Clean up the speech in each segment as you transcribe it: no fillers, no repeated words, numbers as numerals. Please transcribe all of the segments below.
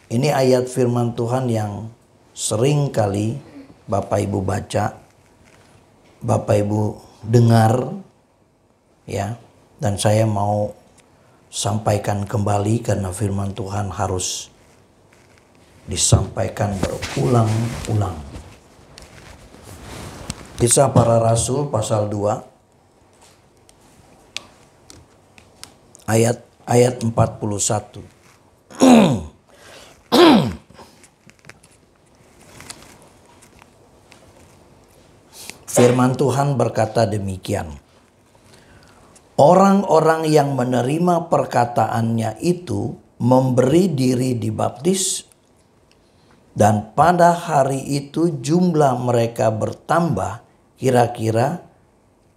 Ini ayat firman Tuhan yang sering kali Bapak Ibu baca, Bapak Ibu dengar, ya. Dan saya mau sampaikan kembali karena firman Tuhan harus disampaikan berulang-ulang. Kisah Para Rasul pasal 2 ayat 41. Firman Tuhan berkata demikian. Orang-orang yang menerima perkataannya itu memberi diri dibaptis, dan pada hari itu jumlah mereka bertambah kira-kira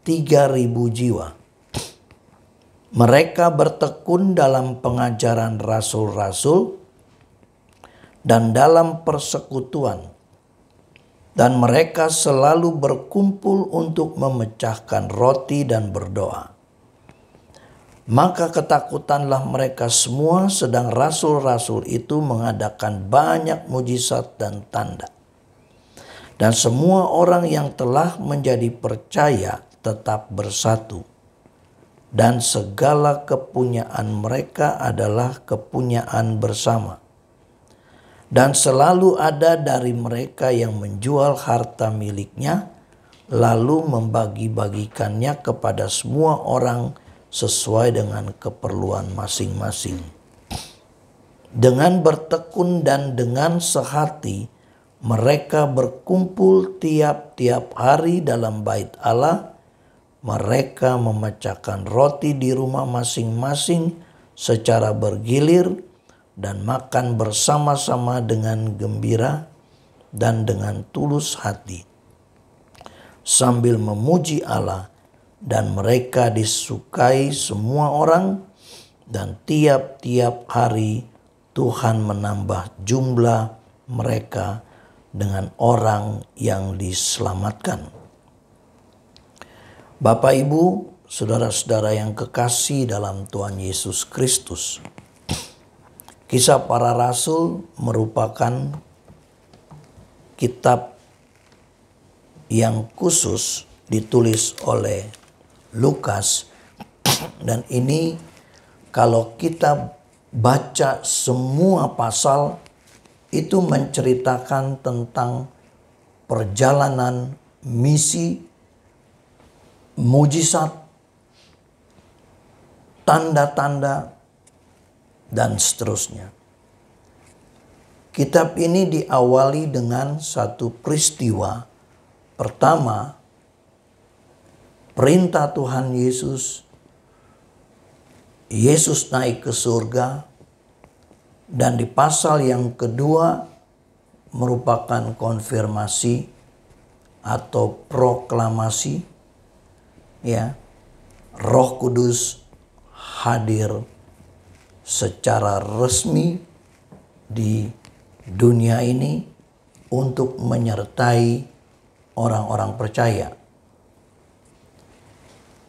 3.000 jiwa. Mereka bertekun dalam pengajaran rasul-rasul dan dalam persekutuan. Dan mereka selalu berkumpul untuk memecahkan roti dan berdoa. Maka ketakutanlah mereka semua, sedang rasul-rasul itu mengadakan banyak mujizat dan tanda. Dan semua orang yang telah menjadi percaya tetap bersatu. Dan segala kepunyaan mereka adalah kepunyaan bersama. Dan selalu ada dari mereka yang menjual harta miliknya, lalu membagi-bagikannya kepada semua orang sesuai dengan keperluan masing-masing. Dengan bertekun dan dengan sehati, mereka berkumpul tiap-tiap hari dalam bait Allah. Mereka memecahkan roti di rumah masing-masing secara bergilir, dan makan bersama-sama dengan gembira dan dengan tulus hati, sambil memuji Allah, dan mereka disukai semua orang, dan tiap-tiap hari Tuhan menambah jumlah mereka dengan orang yang diselamatkan. Bapak, Ibu, saudara-saudara yang kekasih dalam Tuhan Yesus Kristus, Kisah Para Rasul merupakan kitab yang khusus ditulis oleh Lukas. Dan ini kalau kita baca semua pasal, itu menceritakan tentang perjalanan misi, mujizat, tanda-tanda, dan seterusnya. Kitab ini diawali dengan satu peristiwa. Pertama, perintah Tuhan Yesus. Yesus naik ke surga. Dan di pasal yang kedua merupakan konfirmasi atau proklamasi. Ya, Roh Kudus hadir secara resmi di dunia ini untuk menyertai orang-orang percaya.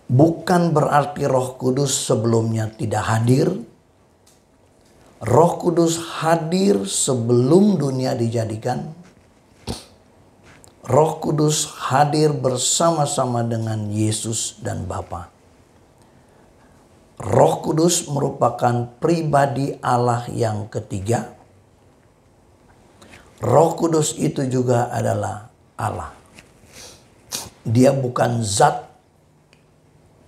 Bukan berarti Roh Kudus sebelumnya tidak hadir. Roh Kudus hadir sebelum dunia dijadikan. Roh Kudus hadir bersama-sama dengan Yesus dan Bapa. Roh Kudus merupakan pribadi Allah yang ketiga. Roh Kudus itu juga adalah Allah. Dia bukan zat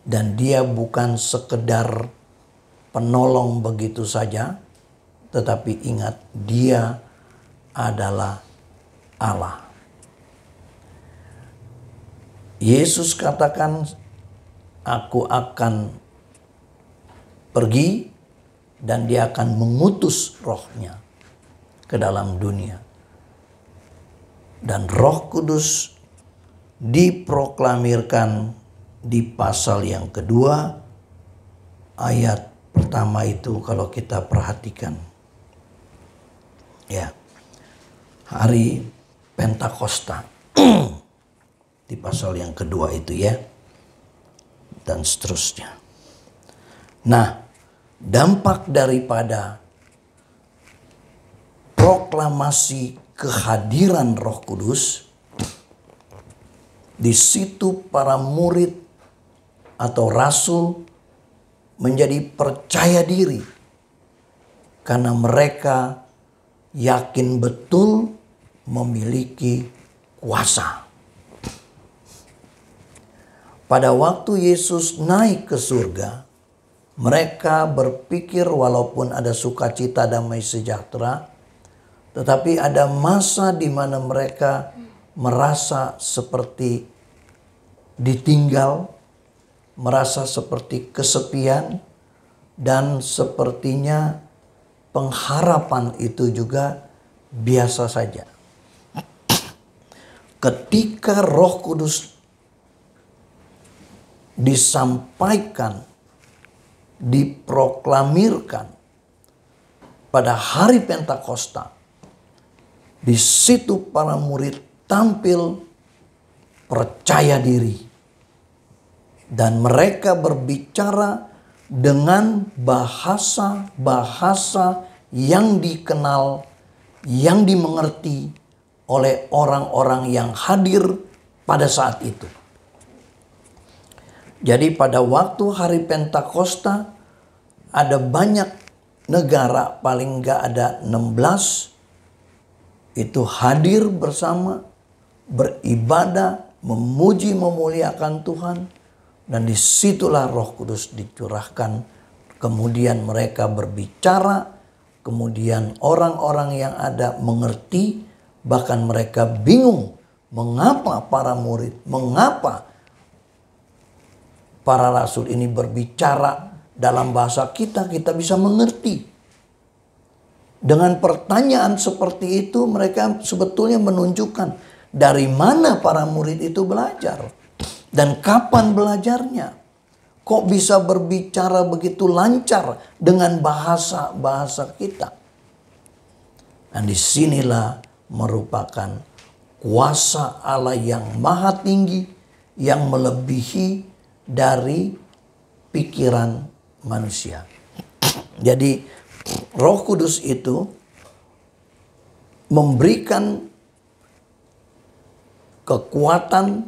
dan dia bukan sekedar penolong begitu saja. Tetapi ingat, dia adalah Allah. Yesus katakan, aku akan pergi dan dia akan mengutus rohnya ke dalam dunia. Dan Roh Kudus diproklamirkan di pasal yang kedua, ayat pertama itu kalau kita perhatikan. Ya, hari Pentakosta di pasal yang kedua itu ya, dan seterusnya. Nah, dampak daripada proklamasi kehadiran Roh Kudus, di situ para murid atau rasul menjadi percaya diri karena mereka yakin betul memiliki kuasa. Pada waktu Yesus naik ke surga, mereka berpikir walaupun ada sukacita, damai sejahtera, tetapi ada masa di mana mereka merasa seperti ditinggal, merasa seperti kesepian, dan sepertinya pengharapan itu juga biasa saja. Ketika Roh Kudus disampaikan, diproklamirkan pada hari Pentakosta, di situ para murid tampil percaya diri dan mereka berbicara dengan bahasa-bahasa yang dikenal, yang dimengerti oleh orang-orang yang hadir pada saat itu. Jadi pada waktu hari Pentakosta ada banyak negara, paling enggak ada 16, itu hadir bersama, beribadah, memuji, memuliakan Tuhan. Dan disitulah Roh Kudus dicurahkan. Kemudian mereka berbicara, kemudian orang-orang yang ada mengerti, bahkan mereka bingung mengapa para murid, mengapa para rasul ini berbicara dalam bahasa kita bisa mengerti. Dengan pertanyaan seperti itu mereka sebetulnya menunjukkan dari mana para murid itu belajar dan kapan belajarnya. Kok bisa berbicara begitu lancar dengan bahasa-bahasa kita. Dan disinilah merupakan kuasa Allah yang maha tinggi, yang melebihi dari pikiran manusia. Jadi Roh Kudus itu memberikan kekuatan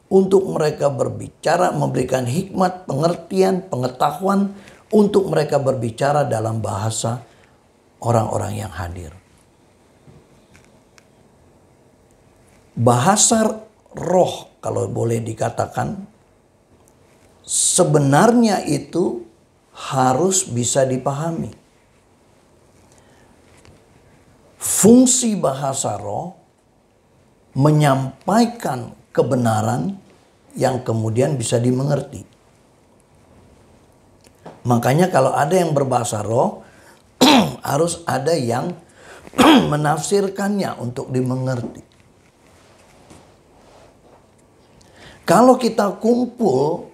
untuk mereka berbicara, memberikan hikmat, pengertian, pengetahuan untuk mereka berbicara dalam bahasa orang-orang yang hadir. Bahasa roh, kalau boleh dikatakan, sebenarnya itu harus bisa dipahami. Fungsi bahasa roh menyampaikan kebenaran yang kemudian bisa dimengerti. Makanya kalau ada yang berbahasa roh, harus ada yang menafsirkannya untuk dimengerti. Kalau kita kumpul,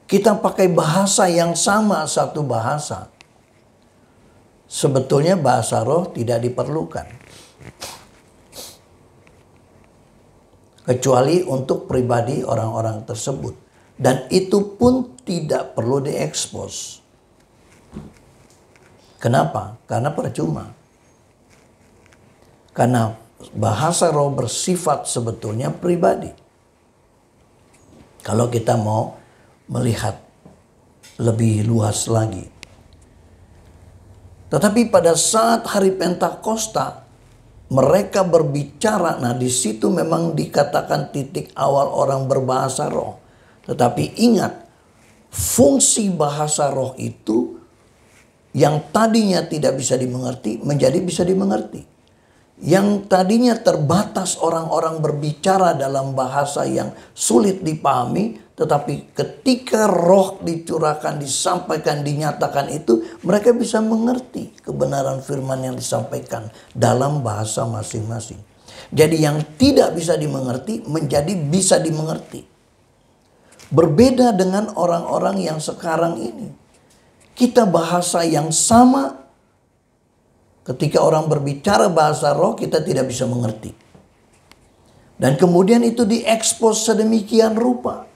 kita pakai bahasa yang sama, satu bahasa, sebetulnya bahasa roh tidak diperlukan. Kecuali untuk pribadi orang-orang tersebut. Dan itu pun tidak perlu diekspos. Kenapa? Karena percuma. Karena bahasa roh bersifat sebetulnya pribadi. Kalau kita mau melihat lebih luas lagi. Tetapi pada saat hari Pentakosta, mereka berbicara. Nah, di situ memang dikatakan titik awal orang berbahasa roh. Tetapi ingat, fungsi bahasa roh itu yang tadinya tidak bisa dimengerti menjadi bisa dimengerti. Yang tadinya terbatas orang-orang berbicara dalam bahasa yang sulit dipahami, tetapi ketika roh dicurahkan, disampaikan, dinyatakan itu, mereka bisa mengerti kebenaran firman yang disampaikan dalam bahasa masing-masing. Jadi yang tidak bisa dimengerti menjadi bisa dimengerti. Berbeda dengan orang-orang yang sekarang ini. Kita bahasa yang sama, ketika orang berbicara bahasa roh kita tidak bisa mengerti. Dan kemudian itu diekspos sedemikian rupa.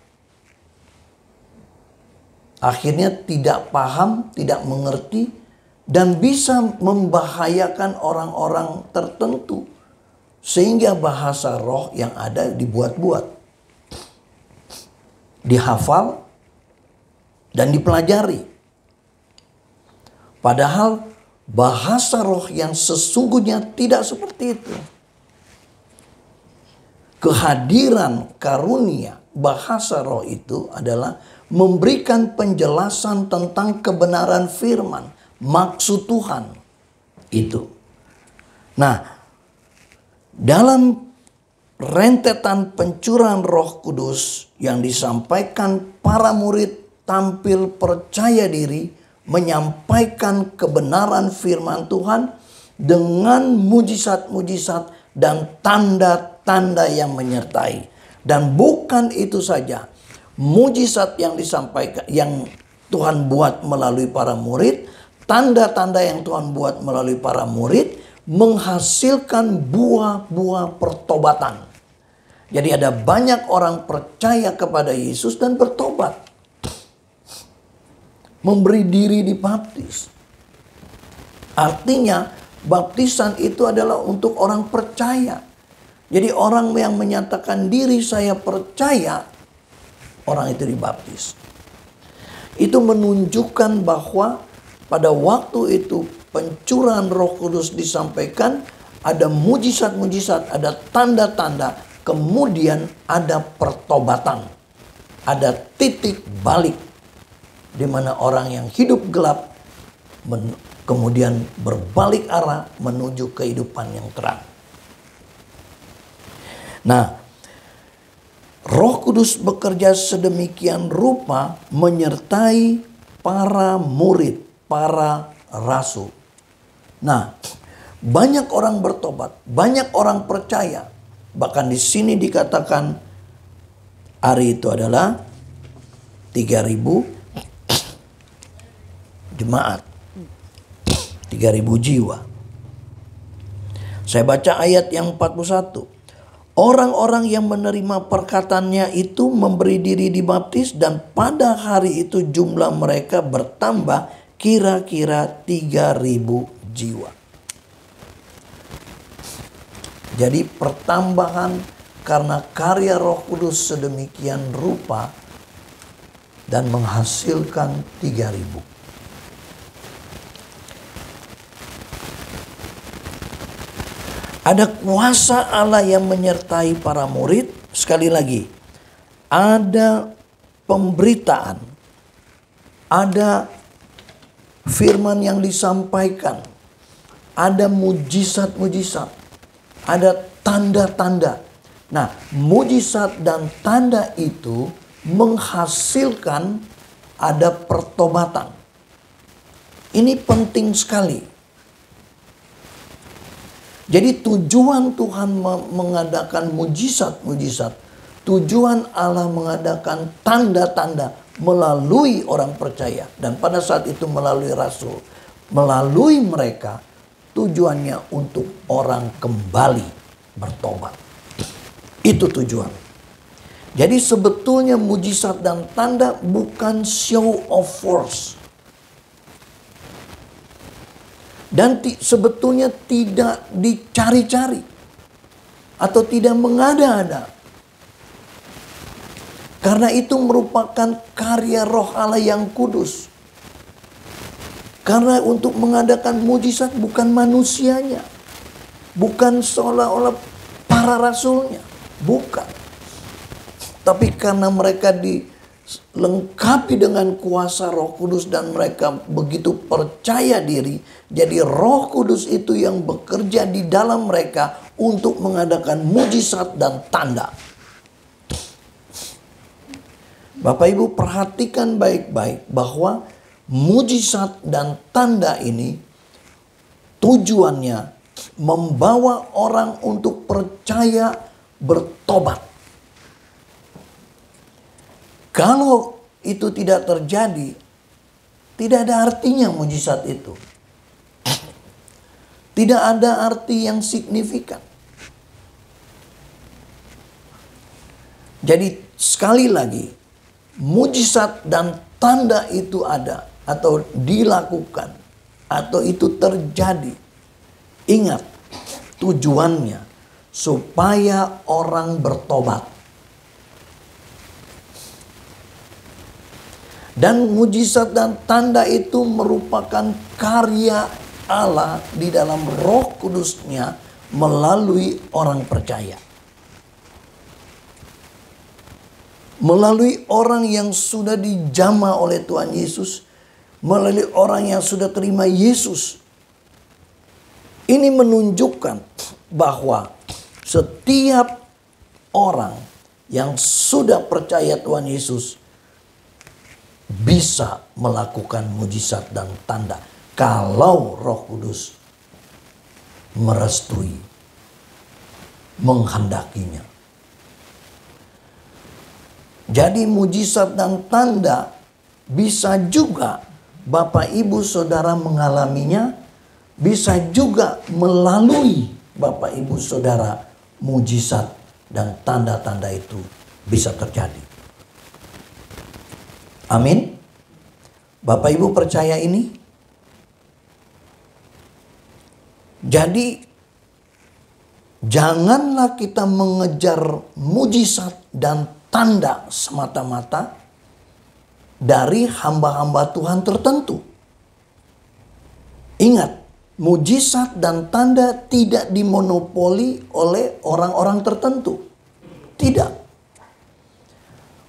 Akhirnya tidak paham, tidak mengerti, dan bisa membahayakan orang-orang tertentu, sehingga bahasa roh yang ada dibuat-buat, dihafal, dan dipelajari. Padahal bahasa roh yang sesungguhnya tidak seperti itu. Kehadiran karunia bahasa roh itu adalah memberikan penjelasan tentang kebenaran firman, maksud Tuhan itu. Nah, dalam rentetan pencurahan Roh Kudus yang disampaikan, para murid tampil percaya diri menyampaikan kebenaran firman Tuhan dengan mujizat-mujizat dan tanda-tanda yang menyertai. Dan bukan itu saja, mujizat yang disampaikan, yang Tuhan buat melalui para murid, tanda-tanda yang Tuhan buat melalui para murid menghasilkan buah-buah pertobatan. Jadi ada banyak orang percaya kepada Yesus dan bertobat, memberi diri dibaptis. Artinya baptisan itu adalah untuk orang percaya. Jadi orang yang menyatakan diri saya percaya, orang itu dibaptis. Itu menunjukkan bahwa pada waktu itu pencurahan Roh Kudus disampaikan, ada mujizat-mujizat, ada tanda-tanda, kemudian ada pertobatan. Ada titik balik di mana orang yang hidup gelap kemudian berbalik arah menuju kehidupan yang terang. Nah, Roh Kudus bekerja sedemikian rupa menyertai para murid, para rasul. Nah, banyak orang bertobat, banyak orang percaya. Bahkan di sini dikatakan hari itu adalah 3.000 jemaat, 3.000 jiwa. Saya baca ayat yang 41. Orang-orang yang menerima perkataannya itu memberi diri dibaptis, dan pada hari itu jumlah mereka bertambah kira-kira 3.000 jiwa. Jadi pertambahan karena karya Roh Kudus sedemikian rupa dan menghasilkan 3.000. Ada kuasa Allah yang menyertai para murid. Sekali lagi, ada pemberitaan, ada firman yang disampaikan, ada mujizat-mujizat, ada tanda-tanda. Nah, mujizat dan tanda itu menghasilkan ada pertobatan. Ini penting sekali. Jadi tujuan Tuhan mengadakan mujizat-mujizat, tujuan Allah mengadakan tanda-tanda melalui orang percaya, dan pada saat itu melalui rasul, melalui mereka, tujuannya untuk orang kembali bertobat. Itu tujuan. Jadi sebetulnya mujizat dan tanda bukan show of force. Dan sebetulnya tidak dicari-cari atau tidak mengada-ada. Karena itu merupakan karya Roh Allah yang kudus. Karena untuk mengadakan mujizat bukan manusianya, bukan seolah-olah para rasulnya, bukan. Tapi karena mereka dilengkapi dengan kuasa Roh Kudus dan mereka begitu percaya diri, jadi Roh Kudus itu yang bekerja di dalam mereka untuk mengadakan mujizat dan tanda. Bapak Ibu perhatikan baik-baik bahwa mujizat dan tanda ini tujuannya membawa orang untuk percaya, bertobat. Kalau itu tidak terjadi, tidak ada artinya mujizat itu. Tidak ada arti yang signifikan. Jadi sekali lagi, mujizat dan tanda itu ada atau dilakukan atau itu terjadi, ingat tujuannya supaya orang bertobat. Dan mujizat dan tanda itu merupakan karya Allah di dalam Roh Kudus-Nya melalui orang percaya. Melalui orang yang sudah dijamah oleh Tuhan Yesus, melalui orang yang sudah terima Yesus. Ini menunjukkan bahwa setiap orang yang sudah percaya Tuhan Yesus bisa melakukan mujizat dan tanda kalau Roh Kudus merestui, menghendakinya. Jadi mujizat dan tanda bisa juga Bapak Ibu Saudara mengalaminya, bisa juga melalui Bapak Ibu Saudara mujizat dan tanda-tanda itu bisa terjadi. Amin. Bapak Ibu percaya ini? Jadi janganlah kita mengejar mujizat dan tanda semata-mata dari hamba-hamba Tuhan tertentu. Ingat, mujizat dan tanda tidak dimonopoli oleh orang-orang tertentu. Tidak.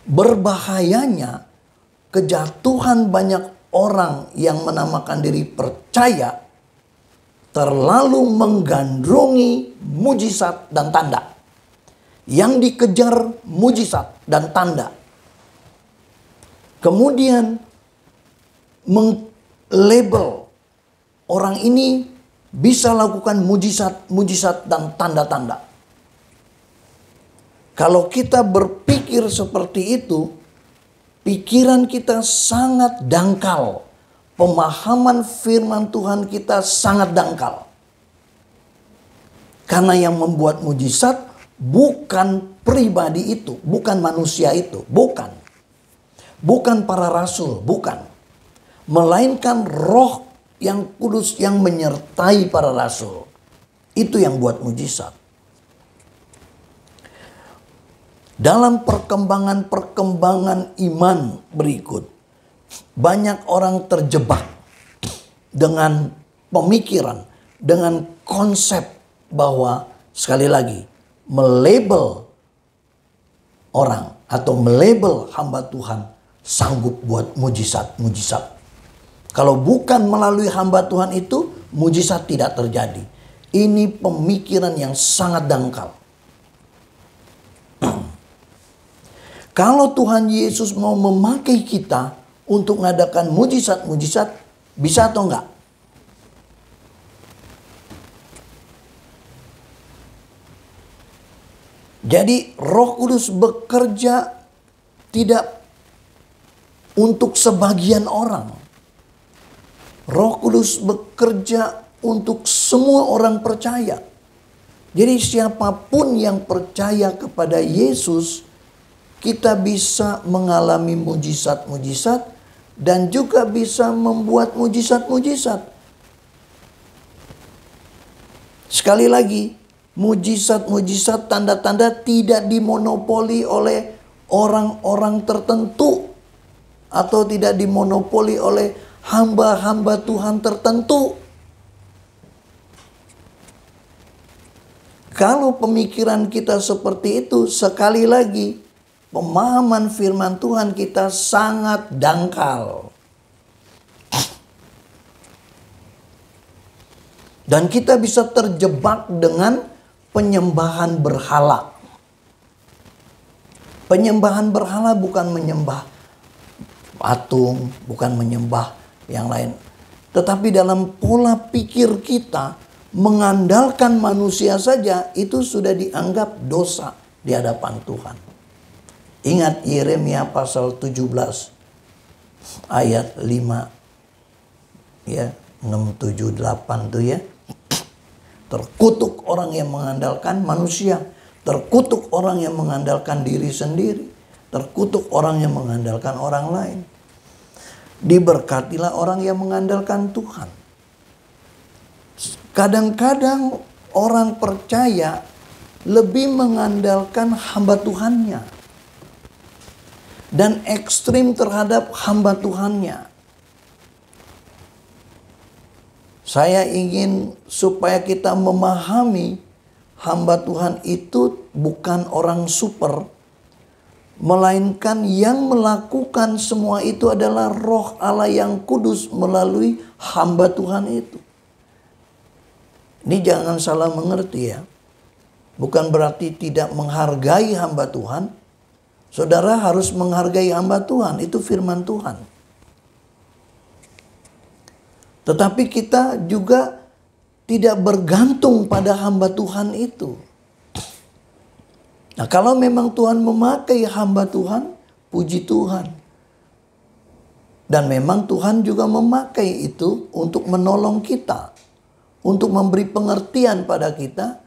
Berbahayanya kejatuhan banyak orang yang menamakan diri percaya terlalu menggandrungi mujizat dan tanda. Yang dikejar mujizat dan tanda. Kemudian melabel orang ini bisa lakukan mujizat dan tanda-tanda. Kalau kita berpikir seperti itu, pikiran kita sangat dangkal. Pemahaman firman Tuhan kita sangat dangkal. Karena yang membuat mujizat bukan pribadi itu, bukan manusia itu, bukan. Bukan para rasul, bukan. Melainkan Roh yang kudus yang menyertai para rasul. Itu yang buat mujizat. Dalam perkembangan iman berikut, banyak orang terjebak dengan pemikiran, dengan konsep bahwa sekali lagi melabel orang atau melabel hamba Tuhan sanggup buat mujizat. Kalau bukan melalui hamba Tuhan itu, mujizat tidak terjadi. Ini pemikiran yang sangat dangkal. Kalau Tuhan Yesus mau memakai kita untuk mengadakan mujizat-mujizat, bisa atau enggak? Jadi Roh Kudus bekerja tidak untuk sebagian orang. Roh Kudus bekerja untuk semua orang percaya. Jadi siapapun yang percaya kepada Yesus, kita bisa mengalami mujizat-mujizat dan juga bisa membuat mujizat-mujizat. Sekali lagi, mujizat-mujizat tanda-tanda tidak dimonopoli oleh orang-orang tertentu atau tidak dimonopoli oleh hamba-hamba Tuhan tertentu. Kalau pemikiran kita seperti itu, sekali lagi pemahaman firman Tuhan kita sangat dangkal. Dan kita bisa terjebak dengan penyembahan berhala. Penyembahan berhala bukan menyembah patung, bukan menyembah yang lain. Tetapi dalam pola pikir kita, mengandalkan manusia saja itu sudah dianggap dosa di hadapan Tuhan. Ingat Yeremia pasal 17 ayat 5 ya, 6, 7, 8 tuh ya. Terkutuk orang yang mengandalkan manusia, terkutuk orang yang mengandalkan diri sendiri, terkutuk orang yang mengandalkan orang lain. Diberkatilah orang yang mengandalkan Tuhan. Kadang-kadang orang percaya lebih mengandalkan hamba Tuhannya dan ekstrim terhadap hamba Tuhannya. Saya ingin supaya kita memahami hamba Tuhan itu bukan orang super, melainkan yang melakukan semua itu adalah Roh Allah yang kudus melalui hamba Tuhan itu. Ini jangan salah mengerti ya. Bukan berarti tidak menghargai hamba Tuhan. Saudara harus menghargai hamba Tuhan, itu firman Tuhan. Tetapi kita juga tidak bergantung pada hamba Tuhan itu. Nah, kalau memang Tuhan memakai hamba Tuhan, puji Tuhan. Dan memang Tuhan juga memakai itu untuk menolong kita, untuk memberi pengertian pada kita,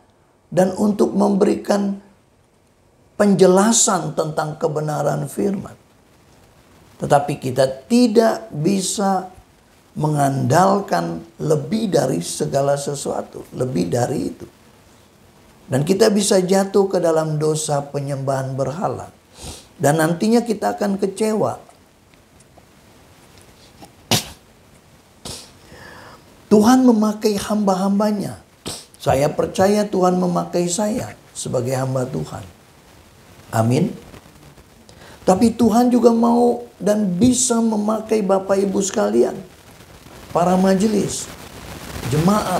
dan untuk memberikan penjelasan tentang kebenaran firman. Tetapi kita tidak bisa mengandalkan lebih dari segala sesuatu, lebih dari itu. Dan kita bisa jatuh ke dalam dosa penyembahan berhala. Dan nantinya kita akan kecewa. Tuhan memakai hamba-hambanya. Saya percaya Tuhan memakai saya sebagai hamba Tuhan. Amin. Tapi Tuhan juga mau dan bisa memakai Bapak Ibu sekalian. Para majelis, jemaat,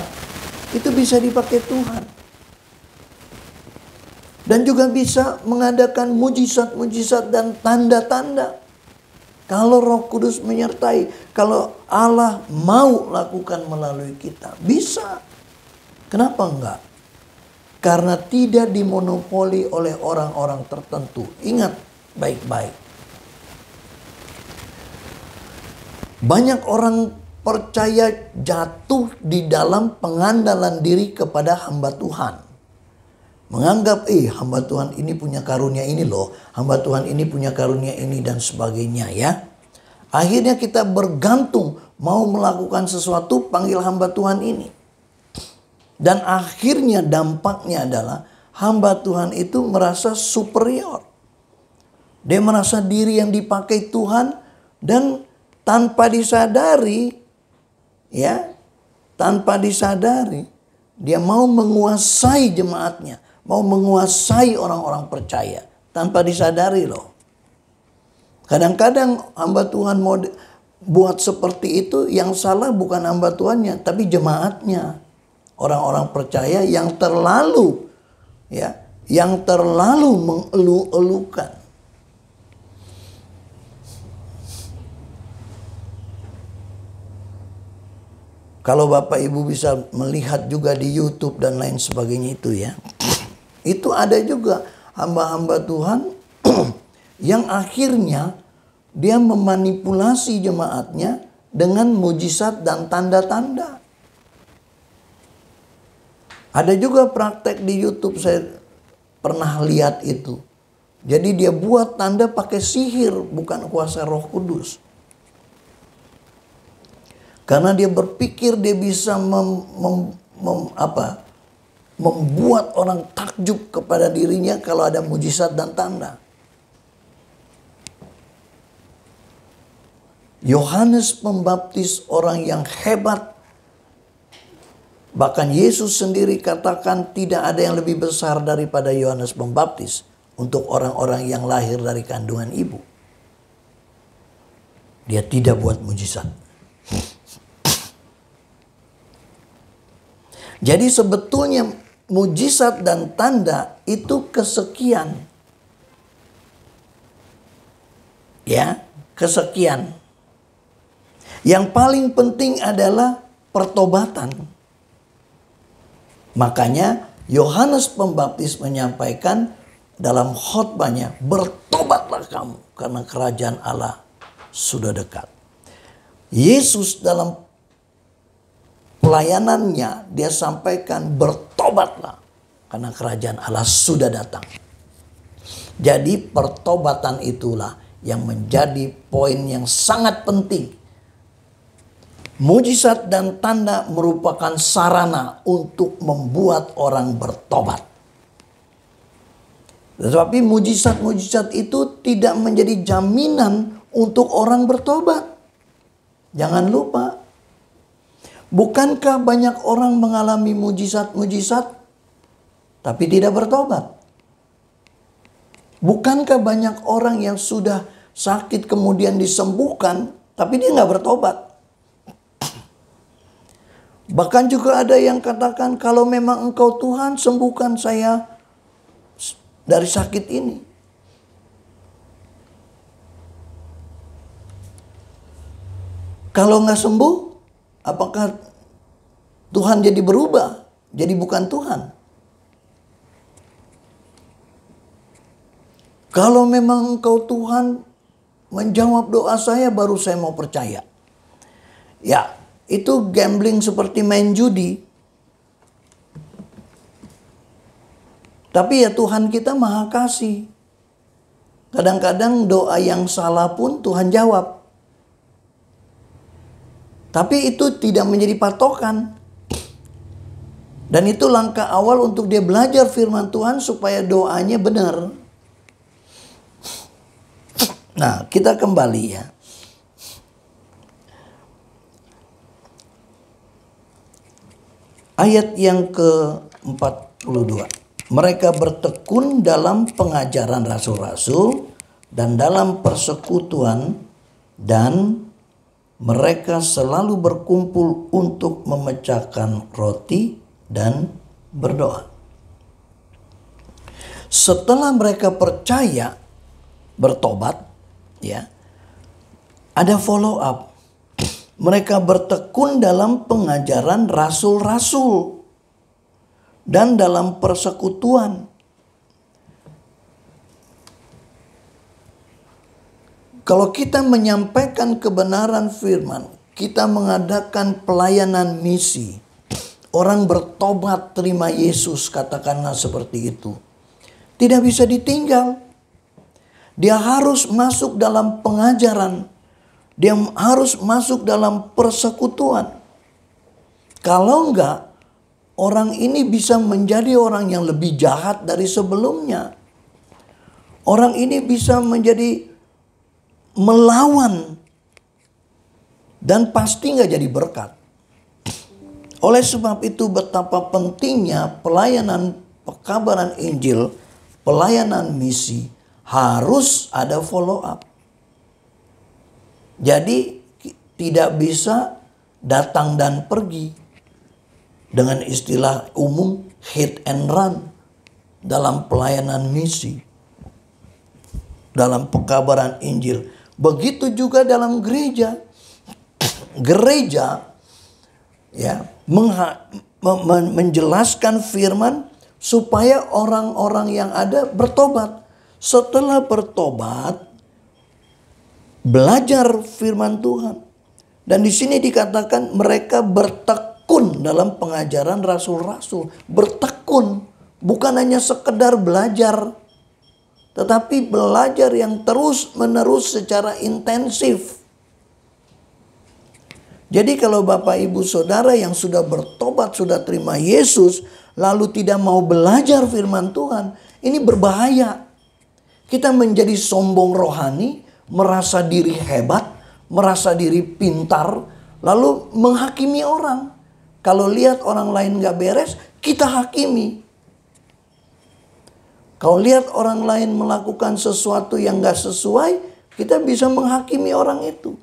itu bisa dipakai Tuhan. Dan juga bisa mengadakan mujizat-mujizat dan tanda-tanda. Kalau Roh Kudus menyertai, kalau Allah mau lakukan melalui kita, bisa. Kenapa enggak? Karena tidak dimonopoli oleh orang-orang tertentu. Ingat baik-baik. Banyak orang percaya jatuh di dalam pengandalan diri kepada hamba Tuhan. Menganggap hamba Tuhan ini punya karunia ini loh. Hamba Tuhan ini punya karunia ini dan sebagainya ya. Akhirnya kita bergantung mau melakukan sesuatu panggil hamba Tuhan ini. Dan akhirnya dampaknya adalah hamba Tuhan itu merasa superior. Dia merasa diri yang dipakai Tuhan dan tanpa disadari dia mau menguasai jemaatnya, mau menguasai orang-orang percaya tanpa disadari loh. Kadang-kadang hamba Tuhan mau buat seperti itu, yang salah bukan hamba Tuhannya tapi jemaatnya. Orang-orang percaya yang terlalu mengelu-elukan. Kalau Bapak Ibu bisa melihat juga di YouTube dan lain sebagainya itu ya. Itu ada juga hamba-hamba Tuhan yang akhirnya dia memanipulasi jemaatnya dengan mujizat dan tanda-tanda. Ada juga praktek di YouTube, saya pernah lihat itu. Jadi dia buat tanda pakai sihir, bukan kuasa Roh Kudus. Karena dia berpikir dia bisa membuat orang takjub kepada dirinya kalau ada mujizat dan tanda. Yohanes Pembaptis orang yang hebat. Bahkan Yesus sendiri katakan tidak ada yang lebih besar daripada Yohanes Pembaptis untuk orang-orang yang lahir dari kandungan ibu. Dia tidak buat mujizat. Jadi sebetulnya mujizat dan tanda itu kesekian. Ya, kesekian. Yang paling penting adalah pertobatan. Makanya Yohanes Pembaptis menyampaikan dalam khotbahnya, bertobatlah kamu karena kerajaan Allah sudah dekat. Yesus dalam pelayanannya dia sampaikan bertobatlah karena kerajaan Allah sudah datang. Jadi pertobatan itulah yang menjadi poin yang sangat penting Mujizat dan tanda merupakan sarana untuk membuat orang bertobat. Tetapi mujizat-mujizat itu tidak menjadi jaminan untuk orang bertobat. Jangan lupa. Bukankah banyak orang mengalami mujizat-mujizat tapi tidak bertobat? Bukankah banyak orang yang sudah sakit kemudian disembuhkan tapi dia nggak bertobat? Bahkan juga ada yang katakan, kalau memang Engkau Tuhan, sembuhkan saya dari sakit ini. Kalau nggak sembuh, apakah Tuhan jadi berubah? Jadi bukan Tuhan. Kalau memang Engkau Tuhan menjawab doa saya, baru saya mau percaya. Ya, itu gambling seperti main judi. Tapi ya Tuhan kita maha kasih. Kadang-kadang doa yang salah pun Tuhan jawab. Tapi itu tidak menjadi patokan. Dan itu langkah awal untuk dia belajar firman Tuhan supaya doanya benar. Nah, kita kembali ya. Ayat yang ke-42. Mereka bertekun dalam pengajaran rasul-rasul dan dalam persekutuan, dan mereka selalu berkumpul untuk memecahkan roti dan berdoa. Setelah mereka percaya, bertobat, ya, ada follow up. Mereka bertekun dalam pengajaran rasul-rasul dan dalam persekutuan. Kalau kita menyampaikan kebenaran firman, kita mengadakan pelayanan misi, orang bertobat terima Yesus, katakanlah seperti itu, tidak bisa ditinggal. Dia harus masuk dalam pengajaran. Dia harus masuk dalam persekutuan. Kalau enggak, orang ini bisa menjadi orang yang lebih jahat dari sebelumnya. Orang ini bisa menjadi melawan. Dan pasti enggak jadi berkat. Oleh sebab itu betapa pentingnya pelayanan pekabaran Injil, pelayanan misi, harus ada follow up. Jadi tidak bisa datang dan pergi. Dengan istilah umum hit and run dalam pelayanan misi, dalam pekabaran Injil. Begitu juga dalam gereja. Gereja ya menjelaskan firman supaya orang-orang yang ada bertobat. Setelah bertobat, belajar firman Tuhan. Dan di sini dikatakan mereka bertekun dalam pengajaran rasul-rasul. Bertekun, bukan hanya sekedar belajar, tetapi belajar yang terus-menerus secara intensif. Jadi kalau Bapak Ibu Saudara yang sudah bertobat, sudah terima Yesus, lalu tidak mau belajar firman Tuhan, ini berbahaya. Kita menjadi sombong rohani, merasa diri hebat, merasa diri pintar, lalu menghakimi orang. Kalau lihat orang lain gak beres, kita hakimi. Kalau lihat orang lain melakukan sesuatu yang gak sesuai, kita bisa menghakimi orang itu.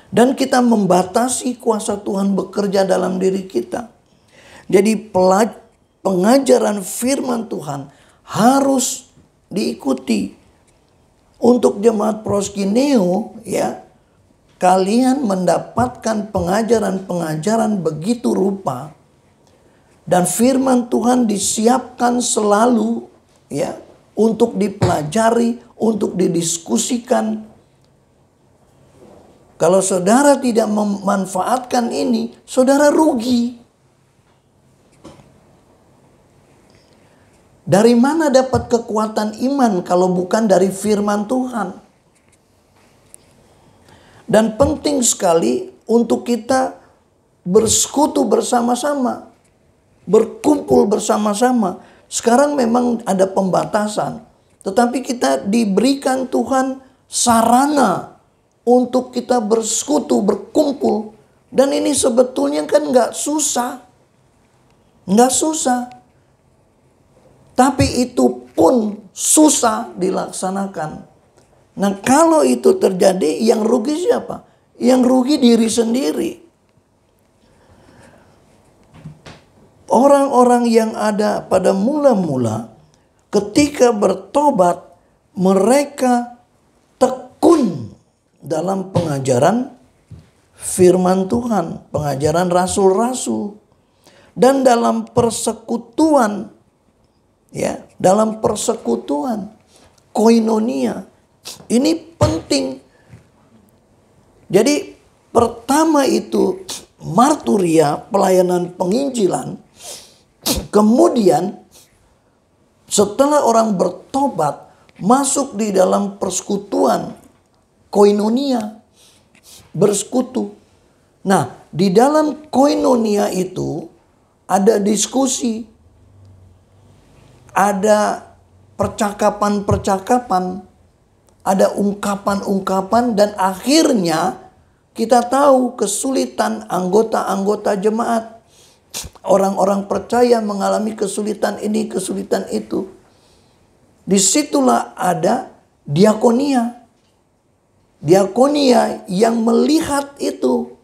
Dan kita membatasi kuasa Tuhan bekerja dalam diri kita. Jadi pengajaran firman Tuhan harus diikuti. Untuk jemaat proskineo, ya, kalian mendapatkan pengajaran-pengajaran begitu rupa, dan firman Tuhan disiapkan selalu, ya, untuk dipelajari, untuk didiskusikan. Kalau saudara tidak memanfaatkan ini, saudara rugi. Dari mana dapat kekuatan iman kalau bukan dari firman Tuhan? Dan penting sekali untuk kita bersekutu bersama-sama, berkumpul bersama-sama. Sekarang memang ada pembatasan, tetapi kita diberikan Tuhan sarana untuk kita bersekutu, berkumpul. Dan ini sebetulnya kan nggak susah. Nggak susah. Tapi itu pun susah dilaksanakan. Nah, kalau itu terjadi, yang rugi siapa? Yang rugi diri sendiri. Orang-orang yang ada pada mula-mula ketika bertobat, mereka tekun dalam pengajaran firman Tuhan, pengajaran rasul-rasul, dan dalam persekutuan, ya, dalam persekutuan, koinonia. Ini penting. Jadi pertama itu marturia, pelayanan penginjilan. Kemudian setelah orang bertobat, masuk di dalam persekutuan, koinonia, bersekutu. Nah, di dalam koinonia itu ada diskusi, ada percakapan-percakapan, ada ungkapan-ungkapan, dan akhirnya kita tahu kesulitan anggota-anggota jemaat. Orang-orang percaya mengalami kesulitan ini, kesulitan itu. Disitulah ada diakonia. Diakonia yang melihat itu.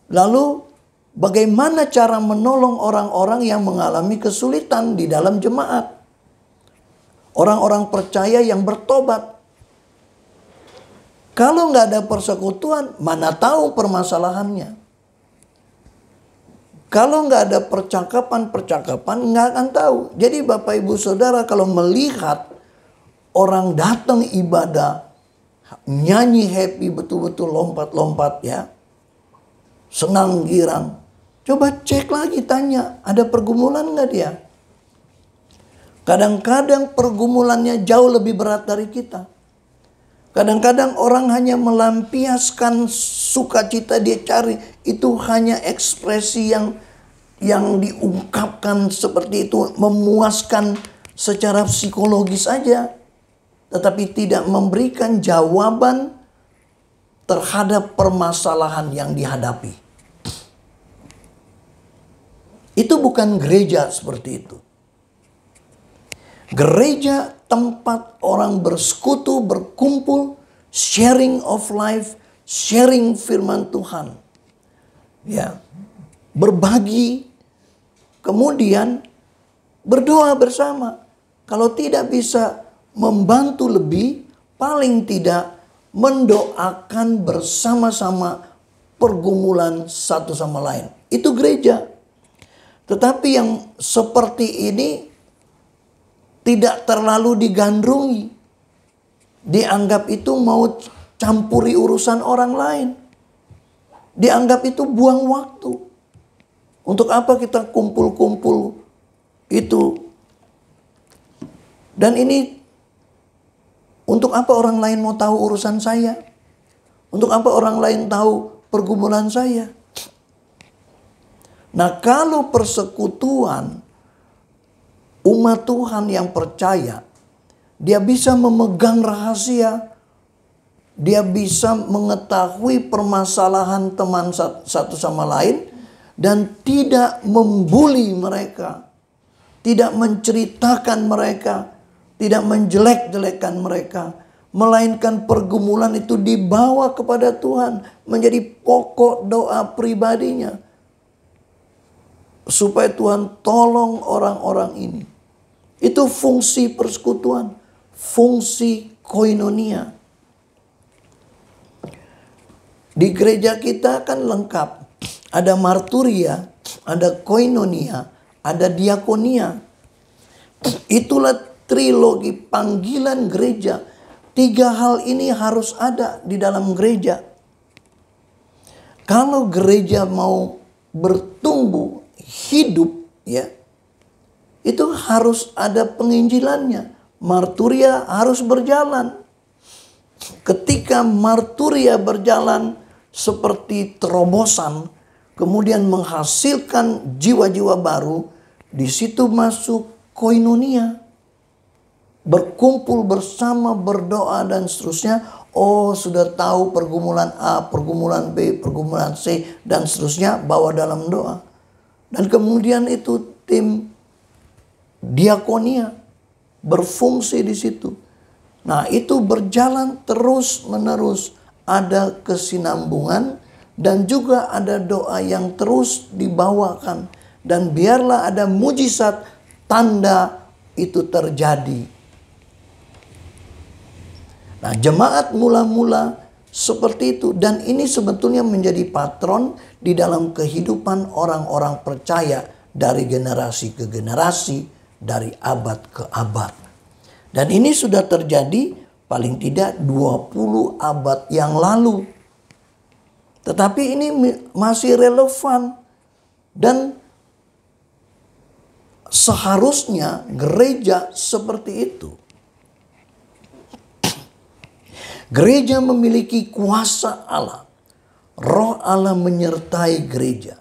Lalu bagaimana cara menolong orang-orang yang mengalami kesulitan di dalam jemaat. Orang-orang percaya yang bertobat. Kalau nggak ada persekutuan, mana tahu permasalahannya. Kalau nggak ada percakapan-percakapan, nggak akan tahu. Jadi Bapak Ibu Saudara, kalau melihat orang datang ibadah, nyanyi happy, betul-betul lompat-lompat ya, senang girang, coba cek lagi, tanya, ada pergumulan nggak dia? Kadang-kadang pergumulannya jauh lebih berat dari kita. Kadang-kadang orang hanya melampiaskan sukacita dia cari. Itu hanya ekspresi yang diungkapkan seperti itu. Memuaskan secara psikologis saja. Tetapi tidak memberikan jawaban terhadap permasalahan yang dihadapi. Itu bukan gereja seperti itu. Gereja tempat orang bersekutu, berkumpul, sharing of life, sharing firman Tuhan. Ya, berbagi, kemudian berdoa bersama. Kalau tidak bisa membantu lebih, paling tidak mendoakan bersama-sama pergumulan satu sama lain. Itu gereja. Tetapi yang seperti ini tidak terlalu digandrungi. Dianggap itu mau campuri urusan orang lain. Dianggap itu buang waktu. Untuk apa kita kumpul-kumpul itu? Dan ini, untuk apa orang lain mau tahu urusan saya? Untuk apa orang lain tahu pergumulan saya? Nah, kalau persekutuan umat Tuhan yang percaya, dia bisa memegang rahasia, dia bisa mengetahui permasalahan teman satu sama lain, dan tidak membuli mereka, tidak menceritakan mereka, tidak menjelek-jelekan mereka, melainkan pergumulan itu dibawa kepada Tuhan menjadi pokok doa pribadinya, supaya Tuhan tolong orang-orang ini. Itu fungsi persekutuan, fungsi koinonia. Di gereja kita kan lengkap. Ada marturia, ada koinonia, ada diakonia. Itulah trilogi panggilan gereja. 3 hal ini harus ada di dalam gereja. Kalau gereja mau bertumbuh, hidup, ya, itu harus ada penginjilannya. Marturia harus berjalan. ketika marturia berjalan seperti terobosan, kemudian menghasilkan jiwa-jiwa baru, di situ masuk koinonia. Berkumpul bersama, berdoa dan seterusnya. Oh, sudah tahu pergumulan A, pergumulan B, pergumulan C dan seterusnya, bawa dalam doa. Dan kemudian itu tim diakonia berfungsi di situ. Nah, itu berjalan terus-menerus, ada kesinambungan dan juga ada doa yang terus dibawakan, dan biarlah ada mujizat tanda itu terjadi. Nah, jemaat mula-mula seperti itu, dan ini sebetulnya menjadi patron di dalam kehidupan orang-orang percaya dari generasi ke generasi, dari abad ke abad. Dan ini sudah terjadi paling tidak 20 abad yang lalu. Tetapi ini masih relevan dan seharusnya gereja seperti itu. Gereja memiliki kuasa Allah. Roh Allah menyertai gereja.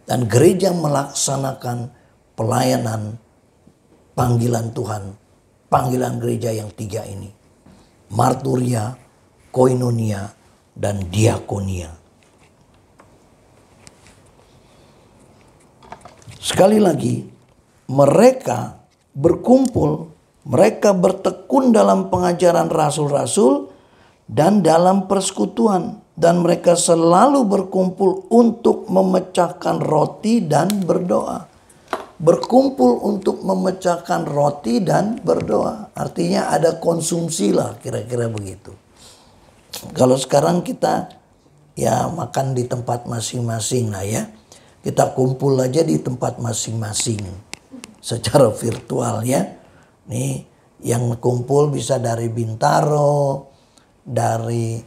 Dan gereja melaksanakan pelayanan panggilan Tuhan, panggilan gereja yang 3 ini. Marturia, koinonia, dan diakonia. Sekali lagi, mereka berkumpul, mereka bertekun dalam pengajaran rasul-rasul dan dalam persekutuan. Dan mereka selalu berkumpul untuk memecahkan roti dan berdoa. Berkumpul untuk memecahkan roti dan berdoa. Artinya ada konsumsi lah, kira-kira begitu. Kalau sekarang kita ya makan di tempat masing-masing lah ya. Kita kumpul aja di tempat masing-masing secara virtual ya. Nih yang kumpul bisa dari Bintaro, dari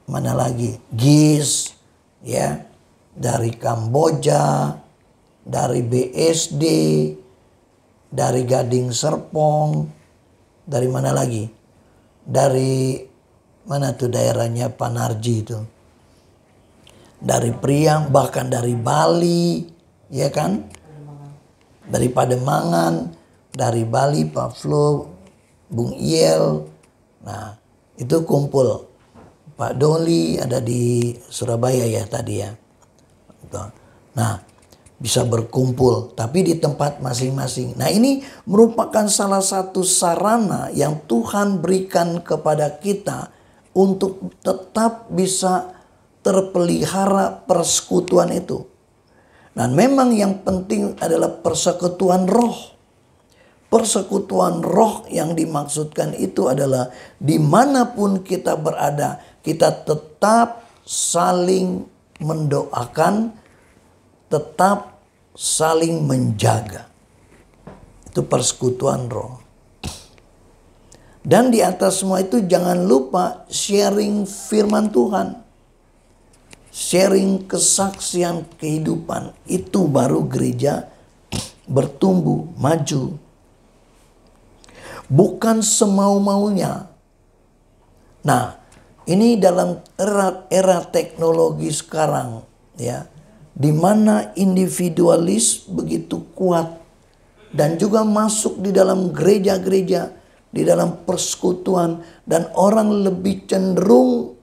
mana lagi? GIS ya, dari Kamboja, dari BSD, dari Gading Serpong, dari mana lagi? Dari mana tuh daerahnya Panarji itu? Dari Priang, bahkan dari Bali, ya kan? Dari Pademangan, dari Bali, Pak Flo, Bung Iel. Nah, itu kumpul. Pak Doli ada di Surabaya ya tadi ya. Nah, bisa berkumpul tapi di tempat masing-masing. Nah, ini merupakan salah satu sarana yang Tuhan berikan kepada kita untuk tetap bisa terpelihara persekutuan itu. Dan memang yang penting adalah persekutuan roh. Persekutuan roh yang dimaksudkan itu adalah dimanapun kita berada, kita tetap saling mendoakan, tetap saling menjaga. Itu persekutuan roh. Dan di atas semua itu jangan lupa sharing firman Tuhan. Sharing kesaksian kehidupan. Itu baru gereja bertumbuh, maju. Bukan semau-maunya. Nah, ini dalam era teknologi sekarang ya, di mana individualis begitu kuat dan juga masuk di dalam gereja-gereja, di dalam persekutuan, dan orang lebih cenderung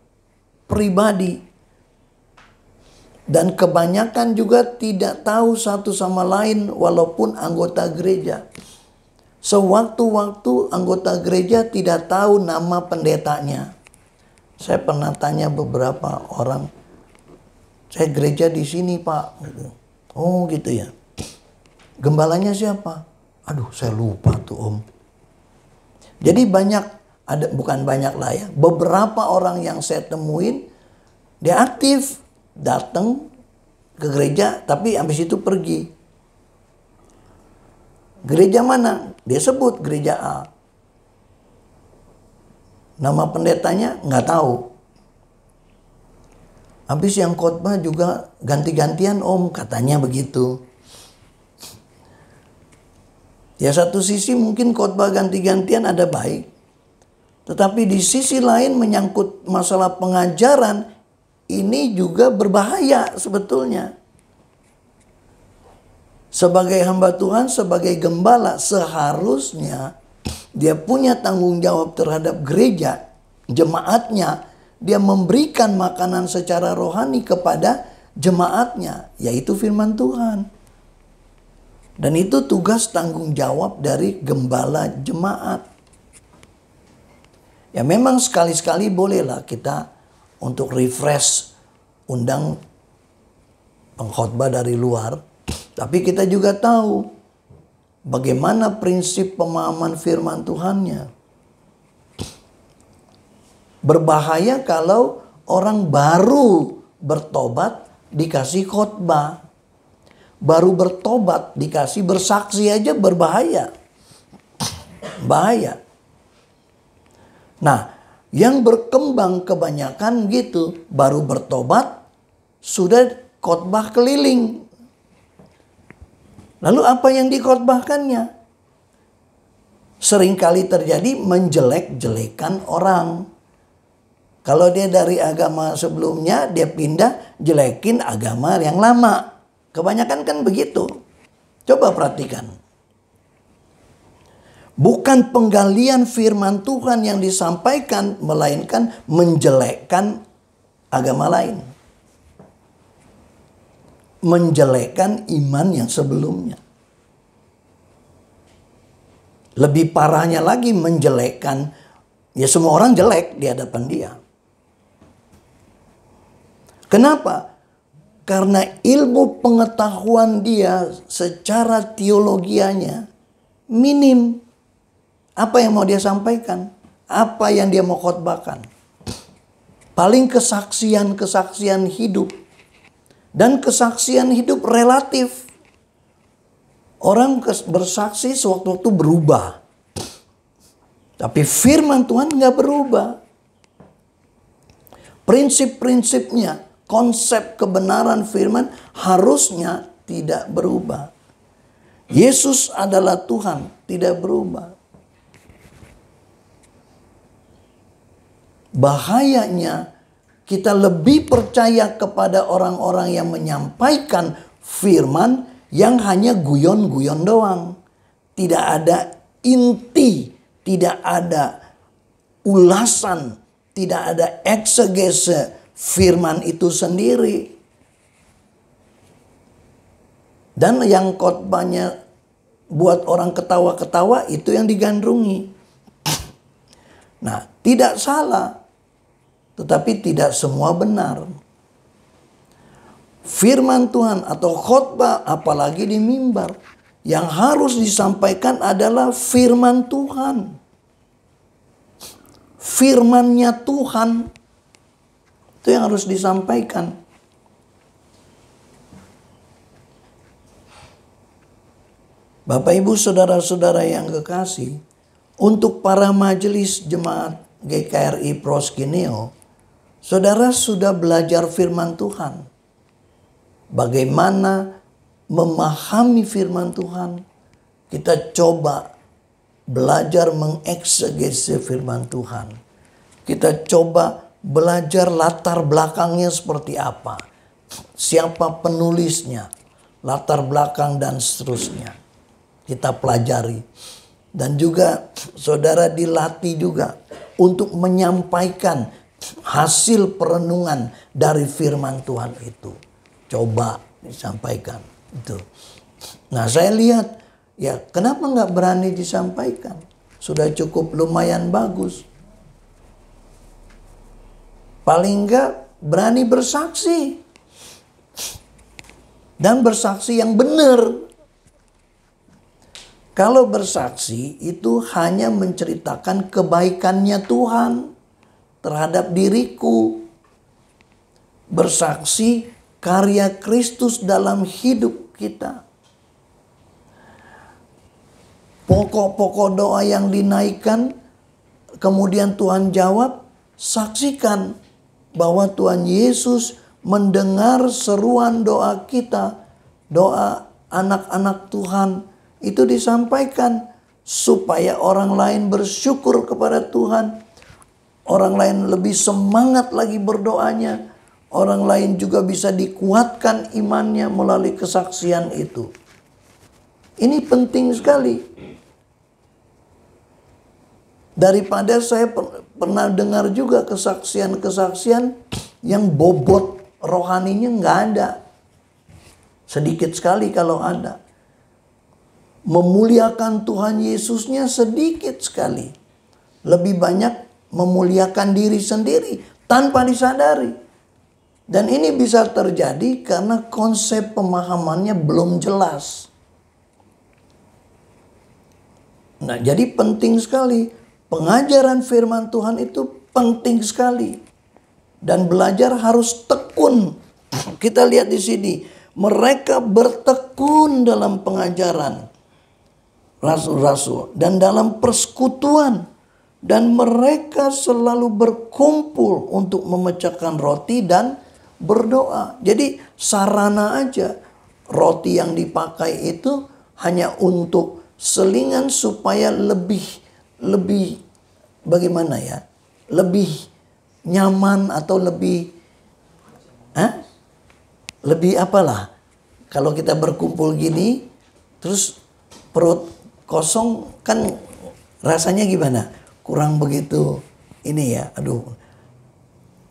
pribadi. Dan kebanyakan juga tidak tahu satu sama lain walaupun anggota gereja. Sewaktu-waktu anggota gereja tidak tahu nama pendetanya. Saya pernah tanya beberapa orang, saya gereja di sini Pak. Oh gitu ya. Gembalanya siapa? Aduh saya lupa tuh Om. Jadi bukan banyak lah ya. Beberapa orang yang saya temuin, dia aktif datang ke gereja tapi habis itu pergi. Gereja mana? Dia sebut gereja A. Nama pendetanya nggak tahu. Habis yang khotbah juga ganti-gantian Om, katanya begitu. Ya satu sisi mungkin khotbah ganti-gantian ada baik. Tetapi di sisi lain menyangkut masalah pengajaran, ini juga berbahaya sebetulnya. Sebagai hamba Tuhan, sebagai gembala, seharusnya dia punya tanggung jawab terhadap gereja, jemaatnya. Dia memberikan makanan secara rohani kepada jemaatnya, yaitu firman Tuhan. Dan itu tugas tanggung jawab dari gembala jemaat. Ya memang sekali-sekali bolehlah kita untuk refresh, undang pengkhotbah dari luar. Tapi kita juga tahu bagaimana prinsip pemahaman firman Tuhannya. Berbahaya kalau orang baru bertobat dikasih khotbah. Baru bertobat dikasih bersaksi aja berbahaya. Bahaya. Nah, yang berkembang kebanyakan gitu, baru bertobat sudah khotbah keliling. Lalu apa yang dikhotbahkannya? Seringkali terjadi menjelek-jelekan orang. Kalau dia dari agama sebelumnya, dia pindah jelekin agama yang lama. Kebanyakan kan begitu. Coba perhatikan. Bukan penggalian firman Tuhan yang disampaikan, melainkan menjelekkan agama lain. Menjelekkan iman yang sebelumnya. Lebih parahnya lagi menjelekkan, ya semua orang jelek di hadapan dia. Kenapa? Karena ilmu pengetahuan dia secara teologianya minim. Apa yang mau dia sampaikan? Apa yang dia mau khotbahkan? Paling kesaksian-kesaksian hidup. Dan kesaksian hidup relatif. Orang bersaksi sewaktu-waktu berubah. Tapi firman Tuhan nggak berubah. Prinsip-prinsipnya, konsep kebenaran firman harusnya tidak berubah. Yesus adalah Tuhan, tidak berubah. Bahayanya kita lebih percaya kepada orang-orang yang menyampaikan firman yang hanya guyon-guyon doang. Tidak ada inti, tidak ada ulasan, tidak ada eksegese firman itu sendiri. Dan yang khotbahnya buat orang ketawa-ketawa itu yang digandrungi. Nah, tidak salah. Tetapi tidak semua benar. Firman Tuhan atau khotbah apalagi di mimbar, yang harus disampaikan adalah firman Tuhan. Firman-Nya Tuhan. Itu yang harus disampaikan. Bapak Ibu saudara-saudara yang kekasih, untuk para majelis jemaat GKRI Proskineo, saudara sudah belajar firman Tuhan. Bagaimana memahami firman Tuhan? Kita coba belajar mengeksegese firman Tuhan. Kita coba belajar latar belakangnya seperti apa. Siapa penulisnya, latar belakang dan seterusnya. Kita pelajari. Dan juga saudara dilatih juga untuk menyampaikan hasil perenungan dari firman Tuhan itu. Coba disampaikan. Itu. Nah saya lihat, ya kenapa nggak berani disampaikan? Sudah cukup lumayan bagus. Paling nggak berani bersaksi. Dan bersaksi yang benar. Kalau bersaksi itu hanya menceritakan kebaikannya Tuhan terhadap diriku. Bersaksi karya Kristus dalam hidup kita. Pokok-pokok doa yang dinaikkan, kemudian Tuhan jawab, saksikan bahwa Tuhan Yesus mendengar seruan doa kita, doa anak-anak Tuhan. Itu disampaikan supaya orang lain bersyukur kepada Tuhan, orang lain lebih semangat lagi berdoanya, orang lain juga bisa dikuatkan imannya melalui kesaksian itu. Ini penting sekali. Daripada saya pernah dengar juga kesaksian-kesaksian yang bobot rohaninya nggak ada. Sedikit sekali kalau ada. Memuliakan Tuhan Yesusnya sedikit sekali. Lebih banyak memuliakan diri sendiri tanpa disadari. Dan ini bisa terjadi karena konsep pemahamannya belum jelas. Nah, jadi penting sekali. Pengajaran firman Tuhan itu penting sekali. Dan belajar harus tekun. Kita lihat di sini. Mereka bertekun dalam pengajaran rasul-rasul. Dan dalam persekutuan. Dan mereka selalu berkumpul untuk memecahkan roti dan berdoa. Jadi sarana aja. Roti yang dipakai itu hanya untuk selingan supaya lebih bagaimana ya? Lebih nyaman atau lebih lebih apalah. Kalau kita berkumpul gini terus perut kosong kan rasanya gimana? Kurang begitu ini ya. Aduh.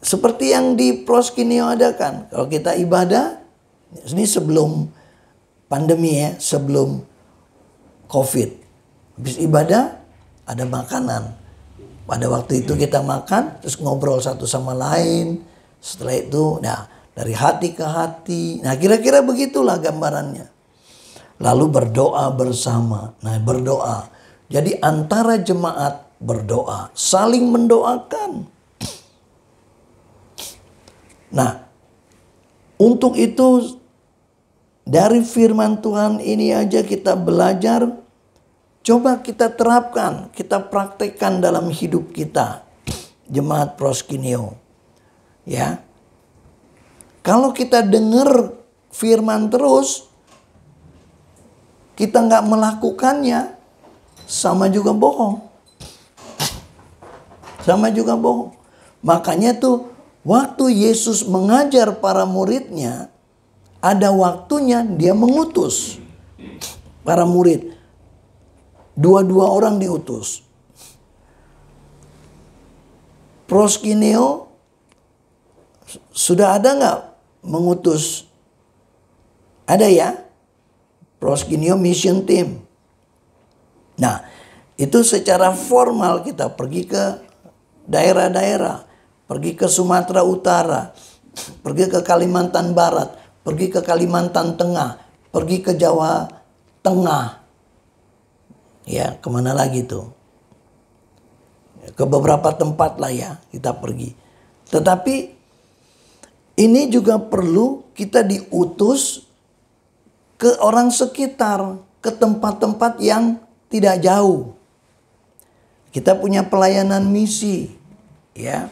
Seperti yang di Proskineo adakan. Kalau kita ibadah ini sebelum pandemi ya, sebelum COVID. Habis ibadah ada makanan. Pada waktu itu kita makan, terus ngobrol satu sama lain. Setelah itu, nah dari hati ke hati. Nah kira-kira begitulah gambarannya. Lalu berdoa bersama. Nah berdoa. Jadi antara jemaat berdoa. Saling mendoakan. Nah untuk itu dari firman Tuhan ini aja kita belajar. Coba kita terapkan, kita praktekkan dalam hidup kita. Jemaat Proskineo. Ya. Kalau kita dengar firman terus, kita nggak melakukannya, sama juga bohong. Sama juga bohong. Makanya tuh, waktu Yesus mengajar para muridnya, ada waktunya dia mengutus para murid. Dua-dua orang diutus. Proskineo sudah ada nggak mengutus? Ada ya? Proskineo Mission Team. Nah, itu secara formal kita pergi ke daerah-daerah. Pergi ke Sumatera Utara. Pergi ke Kalimantan Barat. Pergi ke Kalimantan Tengah. Pergi ke Jawa Tengah. Ya, kemana lagi tuh? Ke beberapa tempat lah ya kita pergi. Tetapi ini juga perlu kita diutus ke orang sekitar, ke tempat-tempat yang tidak jauh. Kita punya pelayanan misi, ya,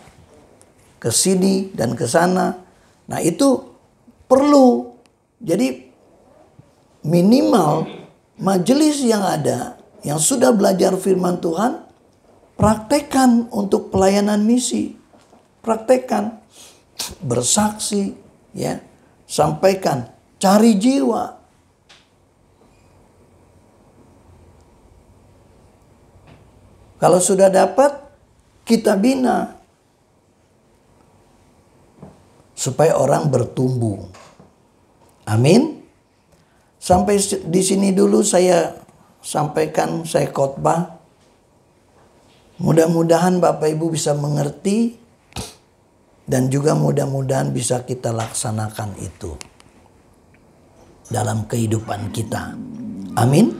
ke sini dan ke sana. Nah itu perlu. Jadi minimal majelis yang ada, yang sudah belajar firman Tuhan, praktekkan untuk pelayanan misi. Praktekkan. Bersaksi, ya. Sampaikan. Cari jiwa. Kalau sudah dapat, kita bina. Supaya orang bertumbuh. Amin. Sampai di sini dulu saya sampaikan, saya khotbah. Mudah-mudahan Bapak Ibu bisa mengerti dan juga mudah-mudahan bisa kita laksanakan itu dalam kehidupan kita. Amin.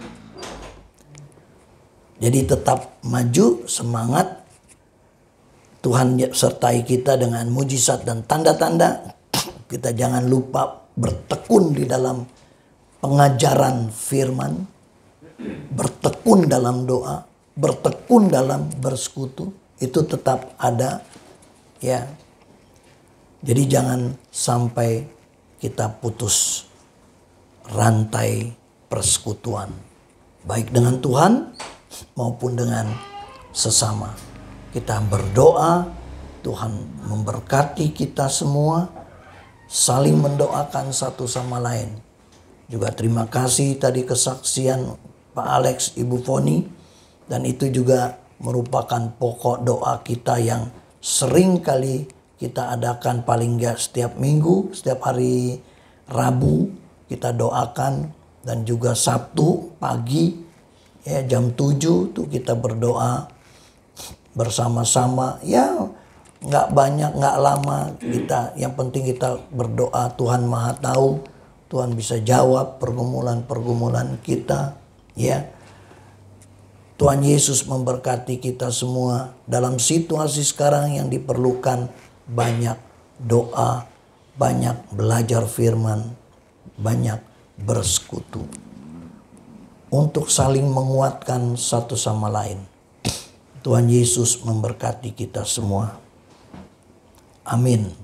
Jadi tetap maju, semangat. Tuhan sertai kita dengan mujizat dan tanda-tanda. Kita jangan lupa bertekun di dalam pengajaran firman. Bertekun dalam doa, bertekun dalam bersekutu, itu tetap ada, ya. Jadi jangan sampai kita putus rantai persekutuan, baik dengan Tuhan maupun dengan sesama. kita berdoa, Tuhan memberkati kita semua, saling mendoakan satu sama lain. Juga terima kasih tadi kesaksian Pak Alex, Ibu Foni, dan itu juga merupakan pokok doa kita yang sering kali kita adakan, paling enggak setiap minggu, setiap hari Rabu kita doakan, dan juga Sabtu pagi ya jam 7 tuh kita berdoa bersama-sama. Ya nggak banyak, nggak lama, kita yang penting kita berdoa. Tuhan Maha Tahu, Tuhan bisa jawab pergumulan-pergumulan kita ya. Tuhan Yesus memberkati kita semua dalam situasi sekarang yang diperlukan banyak doa, banyak belajar firman, banyak bersekutu untuk saling menguatkan satu sama lain. Tuhan Yesus memberkati kita semua. Amin.